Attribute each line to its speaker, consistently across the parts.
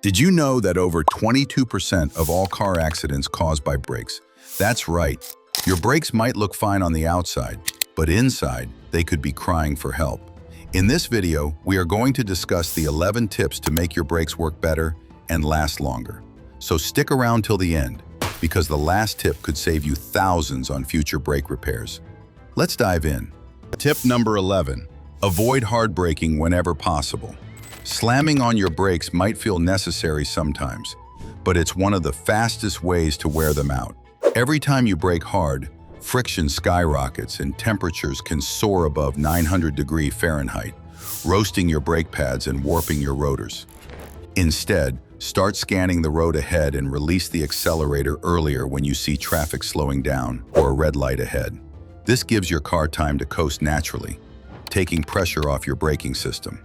Speaker 1: Did you know that over 22% of all car accidents caused by brakes? That's right. Your brakes might look fine on the outside, but inside, they could be crying for help. In this video, we are going to discuss the 11 tips to make your brakes work better and last longer. So stick around till the end, because the last tip could save you thousands on future brake repairs. Let's dive in. Tip number 11. Avoid hard braking whenever possible. Slamming on your brakes might feel necessary sometimes, but it's one of the fastest ways to wear them out. Every time you brake hard, friction skyrockets and temperatures can soar above 900°F, roasting your brake pads and warping your rotors. Instead, start scanning the road ahead and release the accelerator earlier when you see traffic slowing down or a red light ahead. This gives your car time to coast naturally, taking pressure off your braking system.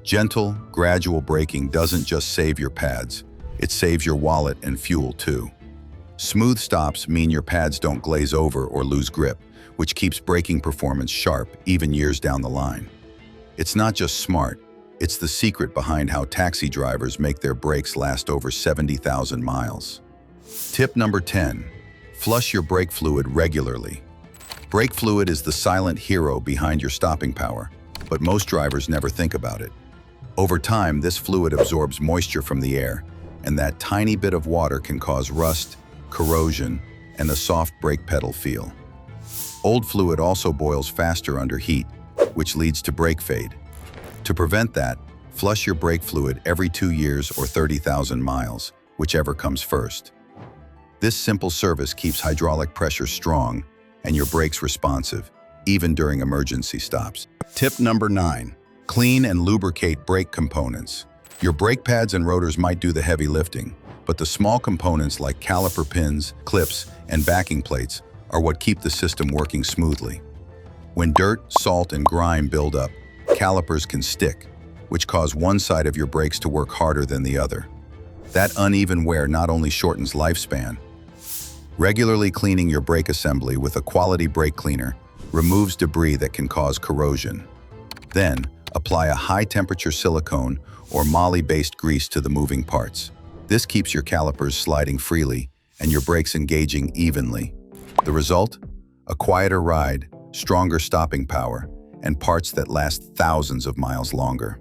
Speaker 1: Gentle, gradual braking doesn't just save your pads, it saves your wallet and fuel too. Smooth stops mean your pads don't glaze over or lose grip, which keeps braking performance sharp even years down the line. It's not just smart, it's the secret behind how taxi drivers make their brakes last over 70,000 miles. Tip number 10. Flush your brake fluid regularly. Brake fluid is the silent hero behind your stopping power, but most drivers never think about it. Over time, this fluid absorbs moisture from the air, and that tiny bit of water can cause rust, corrosion, and a soft brake pedal feel. Old fluid also boils faster under heat, which leads to brake fade. To prevent that, flush your brake fluid every 2 years or 30,000 miles, whichever comes first. This simple service keeps hydraulic pressure strong and your brakes responsive, even during emergency stops. Tip number 9. Clean and lubricate brake components. Your brake pads and rotors might do the heavy lifting, but the small components like caliper pins, clips, and backing plates are what keep the system working smoothly. When dirt, salt, and grime build up, calipers can stick, which cause one side of your brakes to work harder than the other. That uneven wear not only shortens lifespan. Regularly cleaning your brake assembly with a quality brake cleaner removes debris that can cause corrosion. Then, apply a high-temperature silicone or moly-based grease to the moving parts. This keeps your calipers sliding freely and your brakes engaging evenly. The result? A quieter ride, stronger stopping power, and parts that last thousands of miles longer.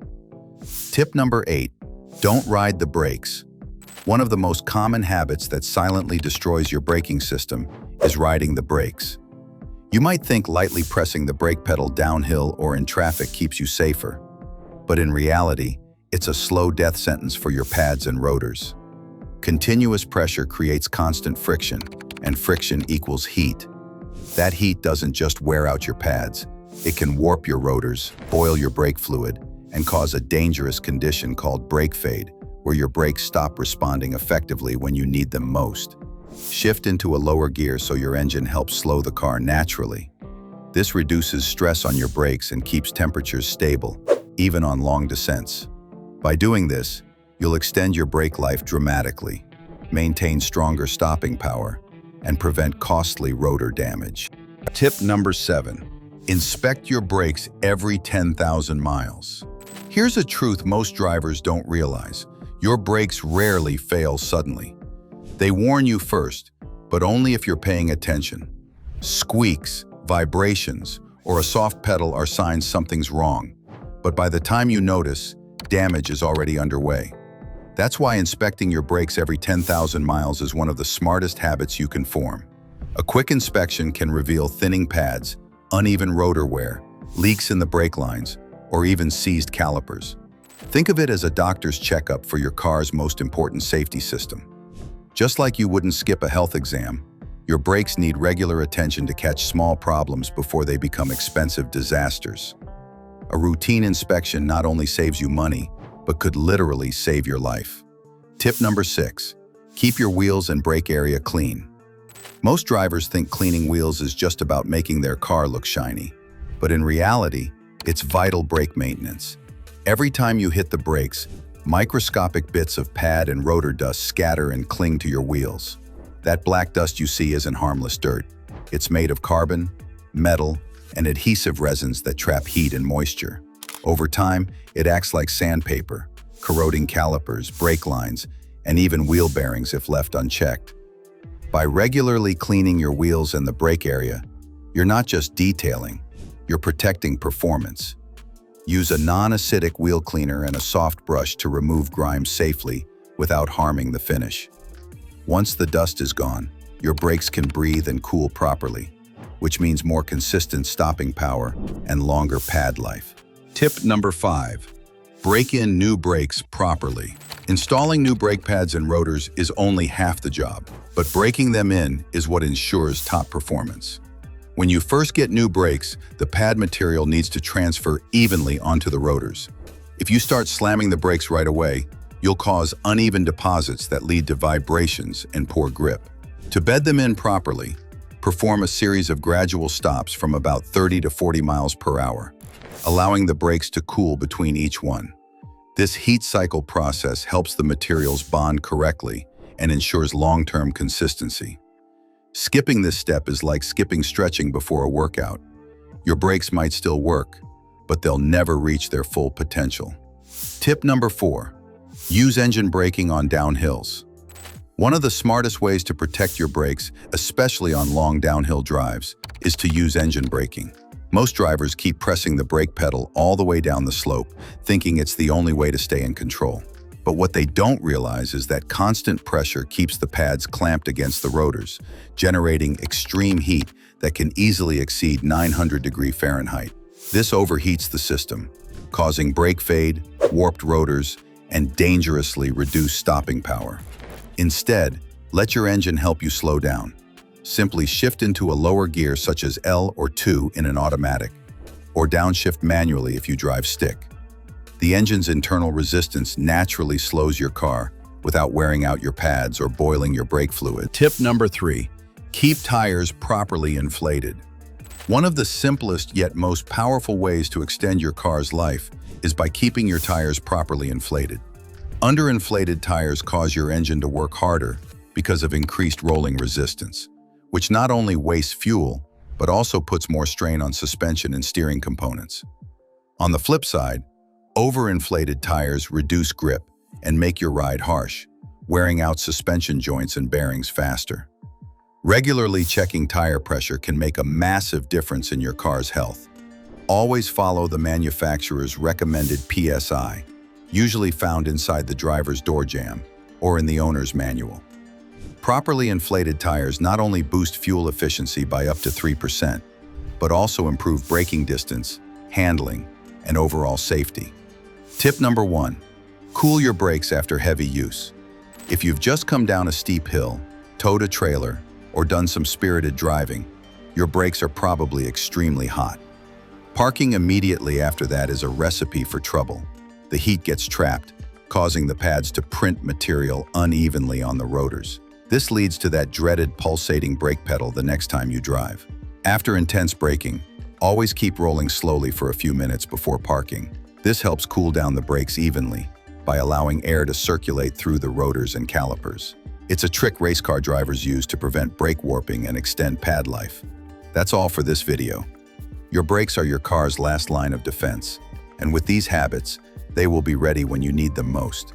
Speaker 1: Tip number 8. Don't ride the brakes. One of the most common habits that silently destroys your braking system is riding the brakes. You might think lightly pressing the brake pedal downhill or in traffic keeps you safer, but in reality, it's a slow death sentence for your pads and rotors. Continuous pressure creates constant friction, and friction equals heat. That heat doesn't just wear out your pads, it can warp your rotors, boil your brake fluid, and cause a dangerous condition called brake fade, where your brakes stop responding effectively when you need them most. Shift into a lower gear so your engine helps slow the car naturally. This reduces stress on your brakes and keeps temperatures stable, even on long descents. By doing this, you'll extend your brake life dramatically, maintain stronger stopping power, and prevent costly rotor damage. Tip number 7. Inspect your brakes every 10,000 miles. Here's a truth most drivers don't realize. Your brakes rarely fail suddenly. They warn you first, but only if you're paying attention. Squeaks, vibrations, or a soft pedal are signs something's wrong, but by the time you notice, damage is already underway. That's why inspecting your brakes every 10,000 miles is one of the smartest habits you can form. A quick inspection can reveal thinning pads, uneven rotor wear, leaks in the brake lines, or even seized calipers. Think of it as a doctor's checkup for your car's most important safety system. Just like you wouldn't skip a health exam, your brakes need regular attention to catch small problems before they become expensive disasters. A routine inspection not only saves you money, but could literally save your life. Tip number 6. Keep your wheels and brake area clean. Most drivers think cleaning wheels is just about making their car look shiny, but in reality, it's vital brake maintenance. Every time you hit the brakes, microscopic bits of pad and rotor dust scatter and cling to your wheels. That black dust you see isn't harmless dirt. It's made of carbon, metal, and adhesive resins that trap heat and moisture. Over time, it acts like sandpaper, corroding calipers, brake lines, and even wheel bearings if left unchecked. By regularly cleaning your wheels and the brake area, you're not just detailing, you're protecting performance. Use a non-acidic wheel cleaner and a soft brush to remove grime safely without harming the finish. Once the dust is gone, your brakes can breathe and cool properly, which means more consistent stopping power and longer pad life. Tip number 5. Break in new brakes properly. Installing new brake pads and rotors is only half the job, but breaking them in is what ensures top performance. When you first get new brakes, the pad material needs to transfer evenly onto the rotors. If you start slamming the brakes right away, you'll cause uneven deposits that lead to vibrations and poor grip. To bed them in properly, perform a series of gradual stops from about 30 to 40 miles per hour, allowing the brakes to cool between each one. This heat cycle process helps the materials bond correctly and ensures long-term consistency. Skipping this step is like skipping stretching before a workout. Your brakes might still work, but they'll never reach their full potential. Tip number 4. Use engine braking on downhills. One of the smartest ways to protect your brakes, especially on long downhill drives, is to use engine braking. Most drivers keep pressing the brake pedal all the way down the slope, thinking it's the only way to stay in control. But what they don't realize is that constant pressure keeps the pads clamped against the rotors, generating extreme heat that can easily exceed 900 degrees Fahrenheit. This overheats the system, causing brake fade, warped rotors, and dangerously reduced stopping power. Instead, let your engine help you slow down. Simply shift into a lower gear such as L or 2 in an automatic, or downshift manually if you drive stick. The engine's internal resistance naturally slows your car without wearing out your pads or boiling your brake fluid. Tip number 3. Keep tires properly inflated. One of the simplest yet most powerful ways to extend your car's life is by keeping your tires properly inflated. Underinflated tires cause your engine to work harder because of increased rolling resistance, which not only wastes fuel, but also puts more strain on suspension and steering components. On the flip side, overinflated tires reduce grip and make your ride harsh, wearing out suspension joints and bearings faster. Regularly checking tire pressure can make a massive difference in your car's health. Always follow the manufacturer's recommended PSI, usually found inside the driver's door jamb or in the owner's manual. Properly inflated tires not only boost fuel efficiency by up to 3%, but also improve braking distance, handling, and overall safety. Tip number 1. Cool your brakes after heavy use. If you've just come down a steep hill, towed a trailer, or done some spirited driving, your brakes are probably extremely hot. Parking immediately after that is a recipe for trouble. The heat gets trapped, causing the pads to print material unevenly on the rotors. This leads to that dreaded pulsating brake pedal the next time you drive. After intense braking, always keep rolling slowly for a few minutes before parking. This helps cool down the brakes evenly by allowing air to circulate through the rotors and calipers. It's a trick race car drivers use to prevent brake warping and extend pad life. That's all for this video. Your brakes are your car's last line of defense, and with these habits, they will be ready when you need them most.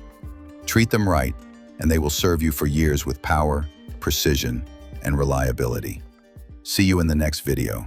Speaker 1: Treat them right, and they will serve you for years with power, precision, and reliability. See you in the next video.